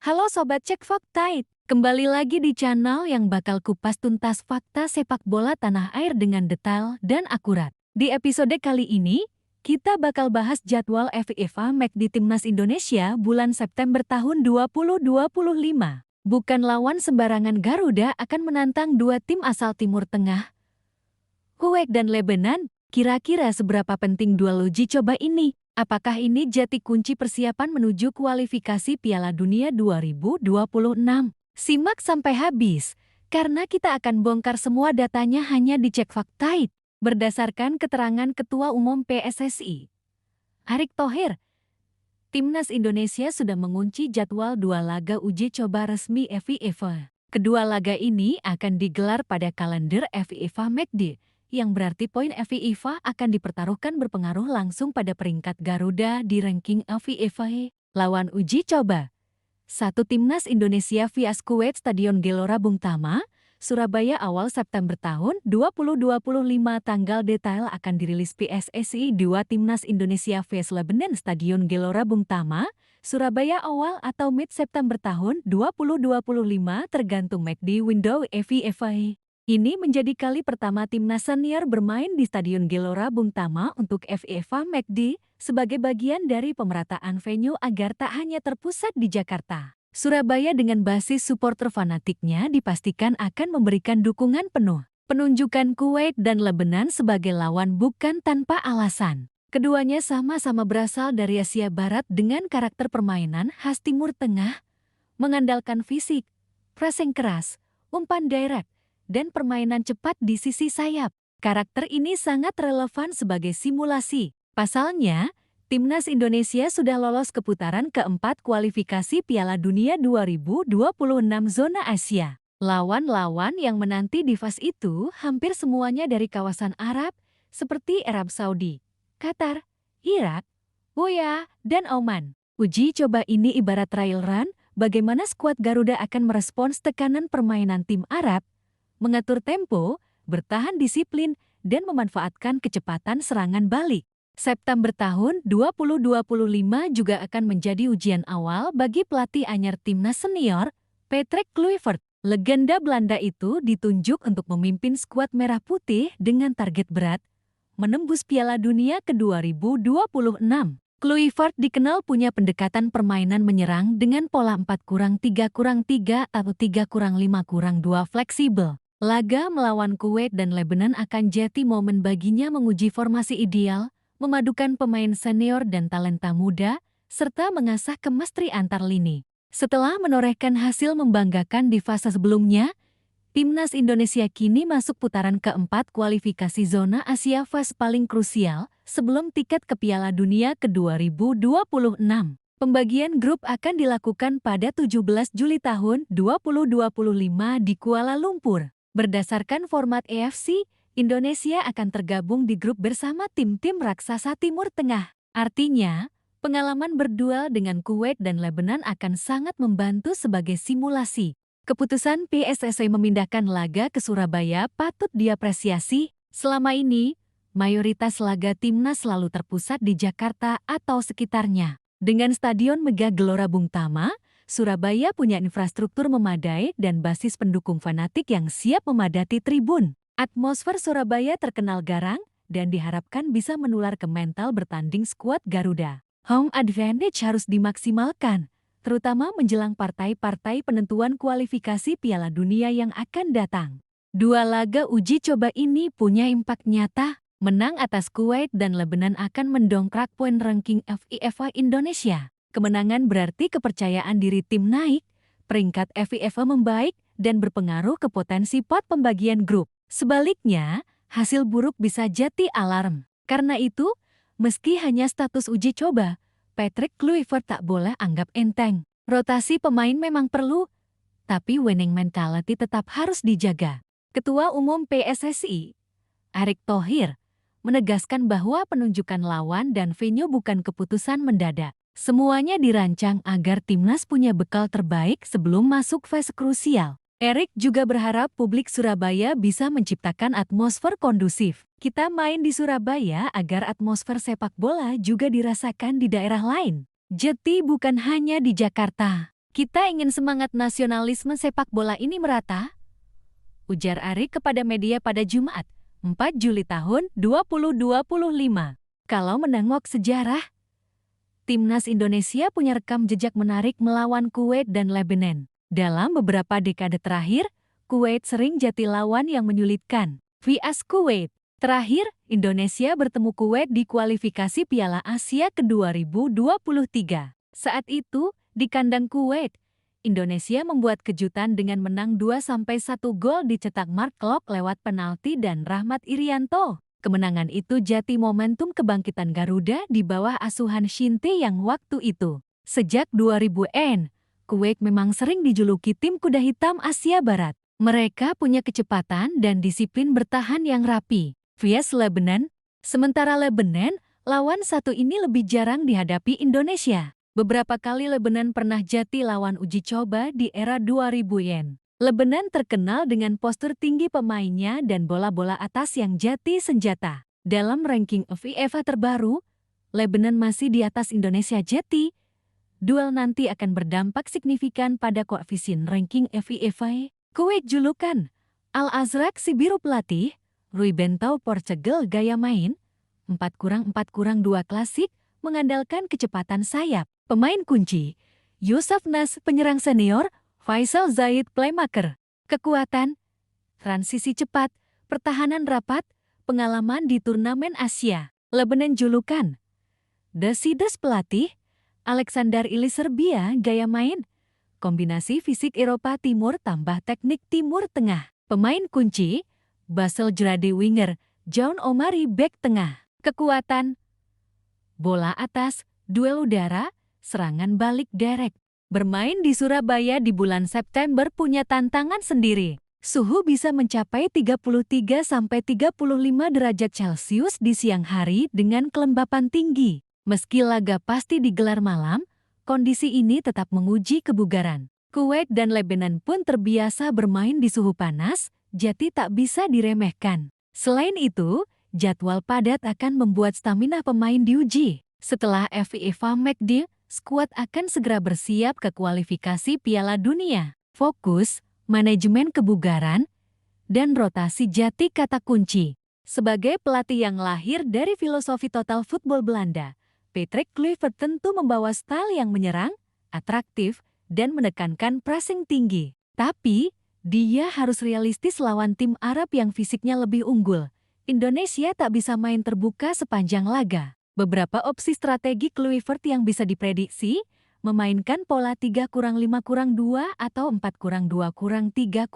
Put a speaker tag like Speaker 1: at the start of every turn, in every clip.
Speaker 1: Halo Sobat Cek Fakta, kembali lagi di channel yang bakal kupas tuntas fakta sepak bola tanah air dengan detail dan akurat. Di episode kali ini, kita bakal bahas jadwal FIFA Match di Timnas Indonesia bulan September tahun 2025. Bukan lawan sembarangan, Garuda akan menantang dua tim asal Timur Tengah, Kuwait dan Lebanon. Kira-kira seberapa penting duel uji coba ini? Apakah ini jati kunci persiapan menuju kualifikasi Piala Dunia 2026? Simak sampai habis, karena kita akan bongkar semua datanya hanya di Cek Fakta. Berdasarkan keterangan Ketua Umum PSSI, Erick Thohir, Timnas Indonesia sudah mengunci jadwal dua laga uji coba resmi FIFA. Kedua laga ini akan digelar pada kalender FIFA Matchday, yang berarti poin FIFA akan dipertaruhkan berpengaruh langsung pada peringkat Garuda di ranking FIFA. Lawan uji coba 1. Timnas Indonesia vs Kuwait, Stadion Gelora Bung Tama, Surabaya awal September tahun 2025. Tanggal detail akan dirilis PSSI. 2. Timnas Indonesia vs Lebanon, Stadion Gelora Bung Tama, Surabaya awal atau mid September tahun 2025 tergantung matchday window FIFA. Ini menjadi kali pertama timnas senior bermain di Stadion Gelora Bung Tama untuk FIFA Matchday sebagai bagian dari pemerataan venue agar tak hanya terpusat di Jakarta. Surabaya dengan basis supporter fanatiknya dipastikan akan memberikan dukungan penuh. Penunjukan Kuwait dan Lebanon sebagai lawan bukan tanpa alasan. Keduanya sama-sama berasal dari Asia Barat dengan karakter permainan khas Timur Tengah, mengandalkan fisik, pressing keras, umpan direct, dan permainan cepat di sisi sayap. Karakter ini sangat relevan sebagai simulasi. Pasalnya, Timnas Indonesia sudah lolos ke putaran keempat kualifikasi Piala Dunia 2026 zona Asia. Lawan-lawan yang menanti di fase itu hampir semuanya dari kawasan Arab, seperti Arab Saudi, Qatar, Irak, Buya, dan Oman. Uji coba ini ibarat trial run, bagaimana skuad Garuda akan merespons tekanan permainan tim Arab, mengatur tempo, bertahan disiplin, dan memanfaatkan kecepatan serangan balik. September tahun 2025 juga akan menjadi ujian awal bagi pelatih anyar timnas senior, Patrick Kluivert. Legenda Belanda itu ditunjuk untuk memimpin skuad merah putih dengan target berat, menembus Piala Dunia ke 2026. Kluivert dikenal punya pendekatan permainan menyerang dengan pola 4-3-3 atau 3-5-2 fleksibel. Laga melawan Kuwait dan Lebanon akan jadi momen baginya menguji formasi ideal, memadukan pemain senior dan talenta muda, serta mengasah chemistry antar lini. Setelah menorehkan hasil membanggakan di fase sebelumnya, Timnas Indonesia kini masuk putaran keempat kualifikasi zona Asia, fase paling krusial sebelum tiket ke Piala Dunia ke 2026. Pembagian grup akan dilakukan pada 17 Juli tahun 2025 di Kuala Lumpur. Berdasarkan format AFC, Indonesia akan tergabung di grup bersama tim-tim raksasa Timur Tengah. Artinya, pengalaman berduel dengan Kuwait dan Lebanon akan sangat membantu sebagai simulasi. Keputusan PSSI memindahkan laga ke Surabaya patut diapresiasi. Selama ini, mayoritas laga timnas selalu terpusat di Jakarta atau sekitarnya. Dengan stadion megah Gelora Bung Tama, Surabaya punya infrastruktur memadai dan basis pendukung fanatik yang siap memadati tribun. Atmosfer Surabaya terkenal garang dan diharapkan bisa menular ke mental bertanding skuad Garuda. Home advantage harus dimaksimalkan, terutama menjelang partai-partai penentuan kualifikasi Piala Dunia yang akan datang. Dua laga uji coba ini punya impak nyata. Menang atas Kuwait dan Lebanon akan mendongkrak poin ranking FIFA Indonesia. Kemenangan berarti kepercayaan diri tim naik, peringkat FIFA membaik, dan berpengaruh ke potensi pot pembagian grup. Sebaliknya, hasil buruk bisa jadi alarm. Karena itu, meski hanya status uji coba, Patrick Kluivert tak boleh anggap enteng. Rotasi pemain memang perlu, tapi winning mentality tetap harus dijaga. Ketua Umum PSSI, Erick Thohir, menegaskan bahwa penunjukan lawan dan venue bukan keputusan mendadak. Semuanya dirancang agar timnas punya bekal terbaik sebelum masuk fase krusial. Erick juga berharap publik Surabaya bisa menciptakan atmosfer kondusif. Kita main di Surabaya agar atmosfer sepak bola juga dirasakan di daerah lain. Jadi bukan hanya di Jakarta. Kita ingin semangat nasionalisme sepak bola ini merata, ujar Arik kepada media pada Jumat, 4 Juli tahun 2025. Kalau menengok sejarah, Timnas Indonesia punya rekam jejak menarik melawan Kuwait dan Lebanon. Dalam beberapa dekade terakhir, Kuwait sering jadi lawan yang menyulitkan. Vs Kuwait. Terakhir, Indonesia bertemu Kuwait di kualifikasi Piala Asia ke-2023. Saat itu, di kandang Kuwait, Indonesia membuat kejutan dengan menang 2-1 gol dicetak Mark Klok lewat penalti dan Rahmat Irianto. Kemenangan itu jadi momentum kebangkitan Garuda di bawah asuhan Shinty yang waktu itu. Sejak 2000-an, Kuwait memang sering dijuluki tim kuda hitam Asia Barat. Mereka punya kecepatan dan disiplin bertahan yang rapi. Vs Lebanon, sementara Lebanon, lawan satu ini lebih jarang dihadapi Indonesia. Beberapa kali Lebanon pernah jadi lawan uji coba di era 2000-an. Lebanon terkenal dengan postur tinggi pemainnya dan bola-bola atas yang jadi senjata. Dalam ranking FIFA terbaru, Lebanon masih di atas Indonesia jadi. Duel nanti akan berdampak signifikan pada koefisien ranking FIFA. Kuwait julukan Al-Azraq si biru pelatih, Rui Bentau Portugal gaya main, 4-4-2 klasik, mengandalkan kecepatan sayap. Pemain kunci, Yusuf Nas penyerang senior, Faisal Zaid playmaker. Kekuatan, transisi cepat, pertahanan rapat, pengalaman di turnamen Asia. Lebanon julukan Desides pelatih, Alexander Ilis Serbia gaya main, kombinasi fisik Eropa Timur tambah teknik Timur Tengah. Pemain kunci, Basel Jrade winger, John Omari back tengah. Kekuatan, bola atas, duel udara, serangan balik direct. Bermain di Surabaya di bulan September punya tantangan sendiri. Suhu bisa mencapai 33-35 derajat Celcius di siang hari dengan kelembapan tinggi. Meski laga pasti digelar malam, kondisi ini tetap menguji kebugaran. Kuwait dan Lebanon pun terbiasa bermain di suhu panas, jadi tak bisa diremehkan. Selain itu, jadwal padat akan membuat stamina pemain diuji. Setelah FIFA McD, skuad akan segera bersiap ke kualifikasi Piala Dunia. Fokus, manajemen kebugaran, dan rotasi jadi kata kunci. Sebagai pelatih yang lahir dari filosofi total football Belanda, Patrick Kluivert tentu membawa style yang menyerang, atraktif, dan menekankan pressing tinggi. Tapi, dia harus realistis lawan tim Arab yang fisiknya lebih unggul. Indonesia tak bisa main terbuka sepanjang laga. Beberapa opsi strategi Kluivert yang bisa diprediksi, memainkan pola 3-5-2 atau 4-2-3-1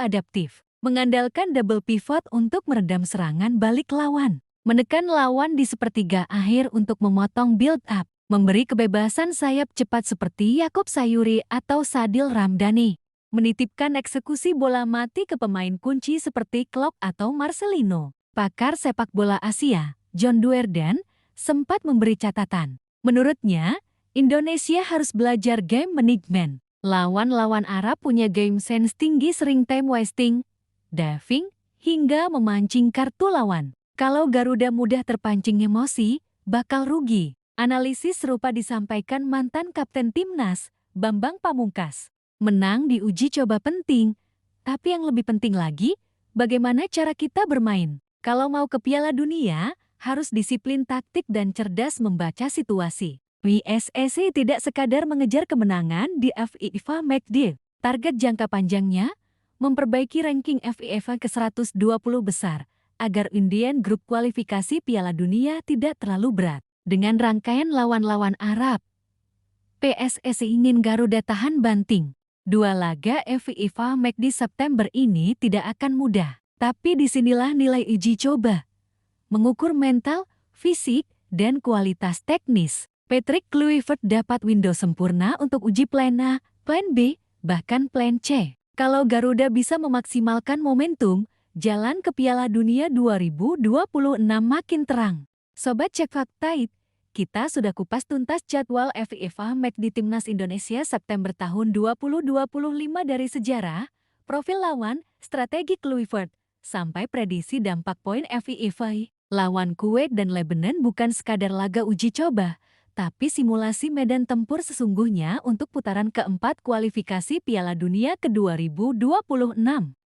Speaker 1: adaptif. Mengandalkan double pivot untuk meredam serangan balik lawan. Menekan lawan di sepertiga akhir untuk memotong build up. Memberi kebebasan sayap cepat seperti Yakob Sayuri atau Sadil Ramdhani. Menitipkan eksekusi bola mati ke pemain kunci seperti Klok atau Marcelino. Pakar sepak bola Asia, John Duerden, sempat memberi catatan. Menurutnya, Indonesia harus belajar game management. Lawan-lawan Arab punya game sense tinggi, sering time wasting, diving, hingga memancing kartu lawan. Kalau Garuda mudah terpancing emosi, bakal rugi. Analisis serupa disampaikan mantan kapten Timnas, Bambang Pamungkas. Menang di uji coba penting, tapi yang lebih penting lagi, bagaimana cara kita bermain. Kalau mau ke Piala Dunia, harus disiplin taktik dan cerdas membaca situasi. PSSI tidak sekadar mengejar kemenangan di FIFA McD. Target jangka panjangnya, memperbaiki ranking FIFA ke 120 besar, agar Indian Group kualifikasi Piala Dunia tidak terlalu berat. Dengan rangkaian lawan-lawan Arab, PSSI ingin Garuda tahan banting. 2 laga FIFA McD September ini tidak akan mudah. Tapi disinilah nilai uji coba. Mengukur mental, fisik, dan kualitas teknis. Patrick Kluivert dapat window sempurna untuk uji plan A, plan B, bahkan plan C. Kalau Garuda bisa memaksimalkan momentum, jalan ke Piala Dunia 2026 makin terang. Sobat Cek Fakta, kita sudah kupas tuntas jadwal FIFA McD Timnas Indonesia September tahun 2025 dari sejarah, profil lawan, strategi Kluivert, sampai prediksi dampak poin FIFA. Lawan Kuwait dan Lebanon bukan sekadar laga uji coba, tapi simulasi medan tempur sesungguhnya untuk putaran keempat kualifikasi Piala Dunia ke-2026.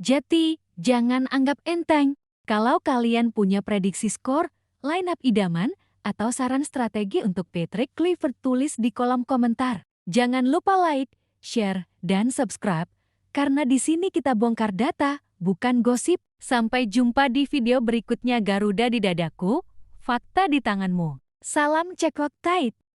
Speaker 1: Jadi, jangan anggap enteng. Kalau kalian punya prediksi skor, line up idaman, atau saran strategi untuk Patrick Kluivert, tulis di kolom komentar. Jangan lupa like, share, dan subscribe, karena di sini kita bongkar data, bukan gosip. Sampai jumpa di video berikutnya. Garuda di dadaku, fakta di tanganmu. Salam Cek Waktu.